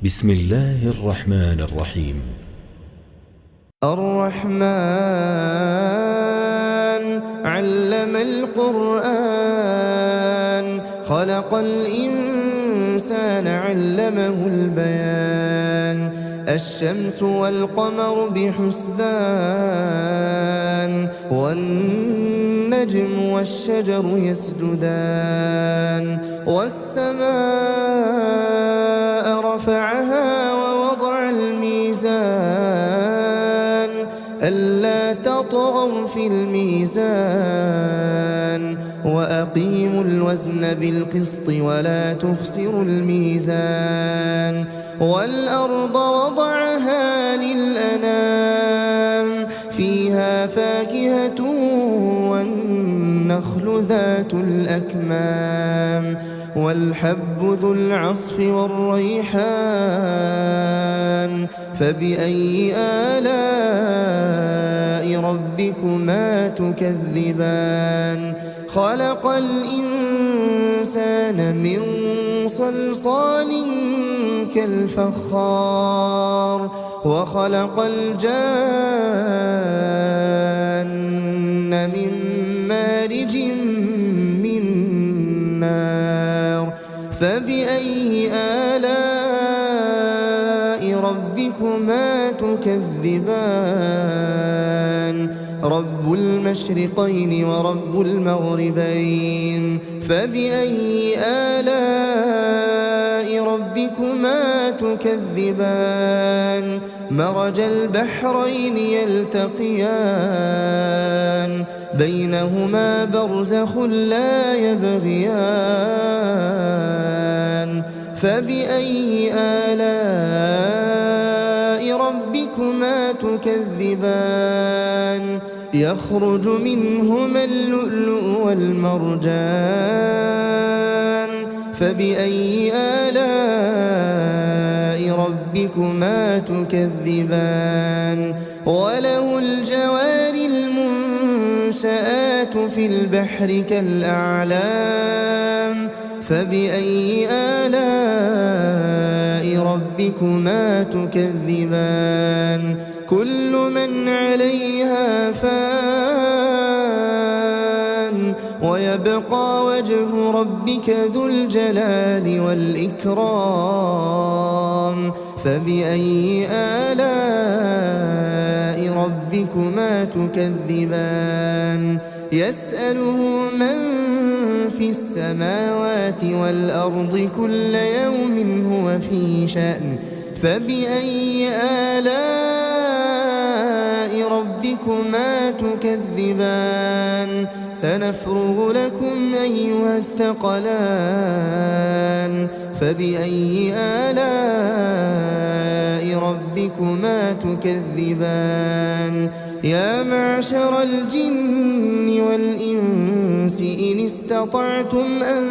بسم الله الرحمن الرحيم. الرحمن علم القرآن خلق الإنسان علمه البيان الشمس والقمر بحسبان والنجم والشجر يسجدان والسماء رفعها ووضع الميزان ألا تطغوا في الميزان وأقيموا الوزن بالقسط ولا تخسروا الميزان والأرض وضعها للأنام فيها فاكهة والنخل ذات الأكمام والحب ذو العصف والريحان فبأي آلاء ربكما تكذبان خلق الإنسان من صلصال كالفخار وخلق الجان من مارج من نار فبأي آلاء ربكما تكذبان رب المشرقين ورب المغربين فبأي آلاء ربكما تكذبان مرج البحرين يلتقيان بينهما برزخ لا يبغيان فبأي آلاء ربكما تكذبان يخرج منهما اللؤلؤ والمرجان فبأي آلاء ربكما تكذبان وله الجوار المنشآت في البحر كالأعلام فبأي آلاء ربكما تكذبان كل من عليها فان ويبقى وجه ربك ذو الجلال والإكرام فبأي آلاء ربكما تكذبان يسأله من في السماوات والأرض كل يوم هو في شأن فبأي آلاء ربكما تكذبان سنفرغ لكم أيها الثقلان فبأي آلاء ربكما تكذبان يا معشر الجن والإنس إن استطعتم أن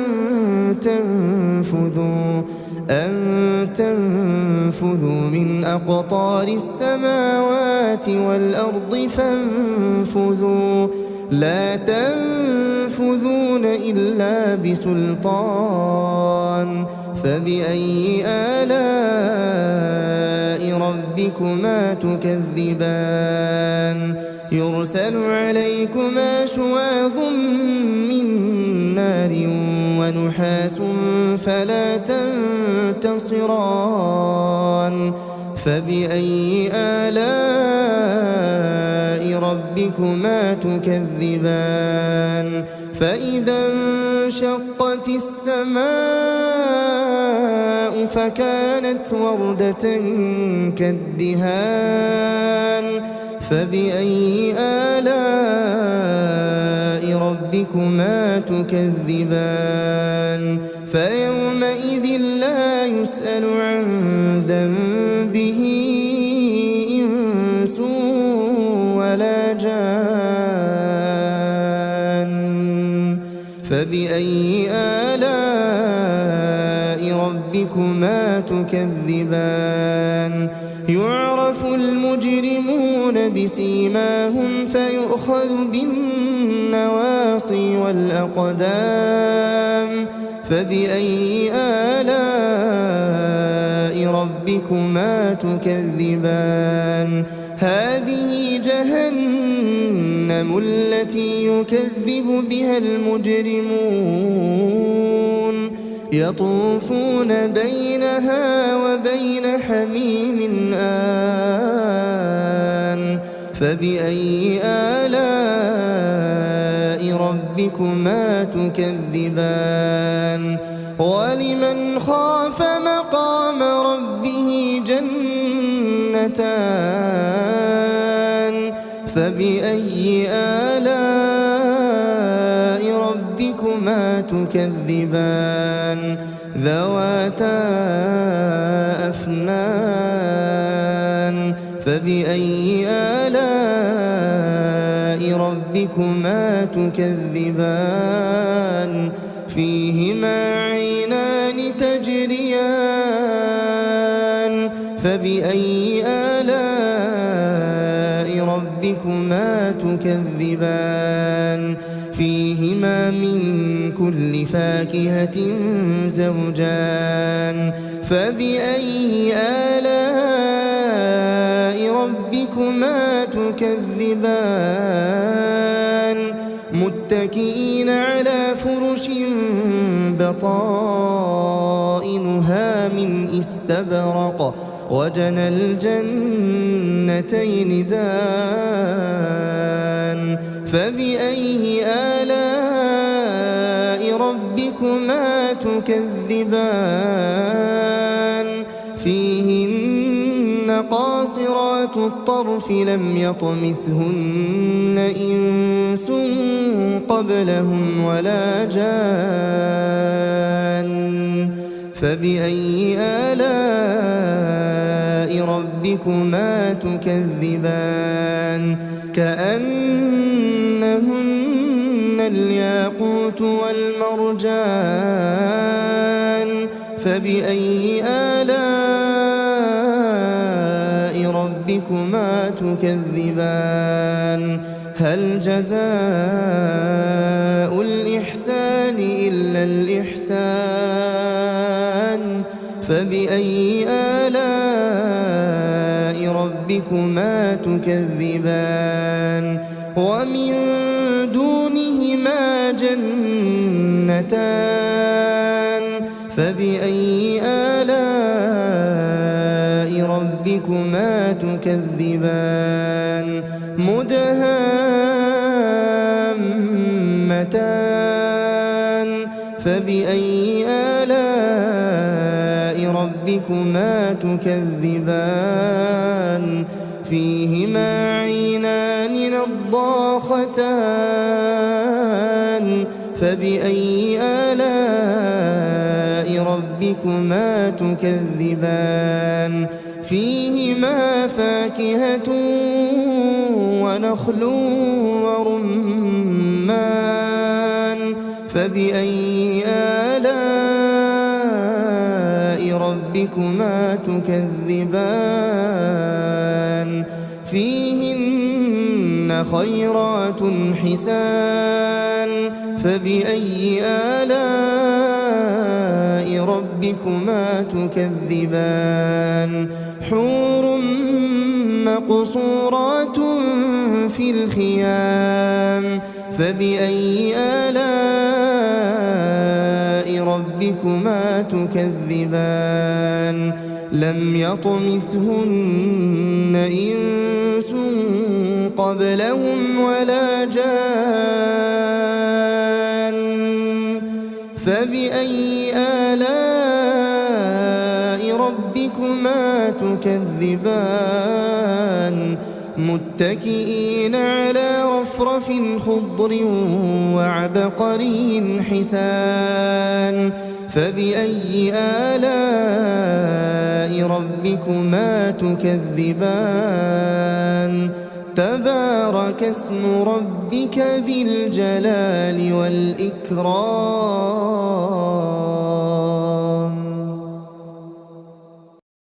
تنفذوا من أقطار السماوات والأرض فانفذوا لا تنفذون إلا بسلطان فبأي آلاء ربكما تكذبان يرسل عليكما شواظ من نار ونحاس فلا تنتصران فبأي آلاء ربكما تكذبان فإذا انشقت السماء فكانت وردة كالدهان فبأي آلاء ربكما تكذبان فيومئذ لا يسأل عن ذنبه إنس ولا جان فبأي آلاء ربكما تكذبان يعرف المجرمون بسيماهم فيؤخذ بالنواصي والأقدام فبأي آلاء ربكما تكذبان هذه جهنم التي يكذب بها المجرمون يطوفون بينها وبين حميم آن فبأي آلاء ربكما تكذبان ولمن خاف مقام ربه جنتان فبأي آلاء ربكما تكذبان ذواتا أفنان فبأي آلاء ربكما تكذبان فيهما عينان تجريان فبأي آلاء ربكما تكذبان فيهما من كل فاكهة زوجان فبأي آلاء ربكما تكذبان متكئين على فرش بطائنها من استبرق وجنى الجنتين دان فبأي آلاء ربكما تكذبان فيهن قاصرات الطرف لم يطمثهن إنس قبلهم ولا جان فبأي آلاء ربكما تكذبان كأنهن الياقوت والمرجان فبأي آلاء ربكما تكذبان هل جزاء الإحسان إلا الإحسان فبأي آلاء ربكما تكذبان ومن دونهما جنتان فبأي آلاء ربكما تكذبان مدهامتان فبأي آلاء ربكما تكذبان فيهما عينان نضاختان فبأي آلاء ربكما تكذبان فيهما فاكهة ونخل ورمان فبأي آلاء ربكما تكذبان فيهن خيرات حسان فبأي آلاء ربكما تكذبان حور مقصورات في الخيام فبأي آلاء ربكما تكذبان لم يطمثهن إنس قبلهم ولا جان فبأي آلاء ربكما تكذبان متكئين على رفرف خضر وعبقري حسان فبأي آلاء ربكما تكذبان تبارك اسم ربك ذي الجلال والإكرام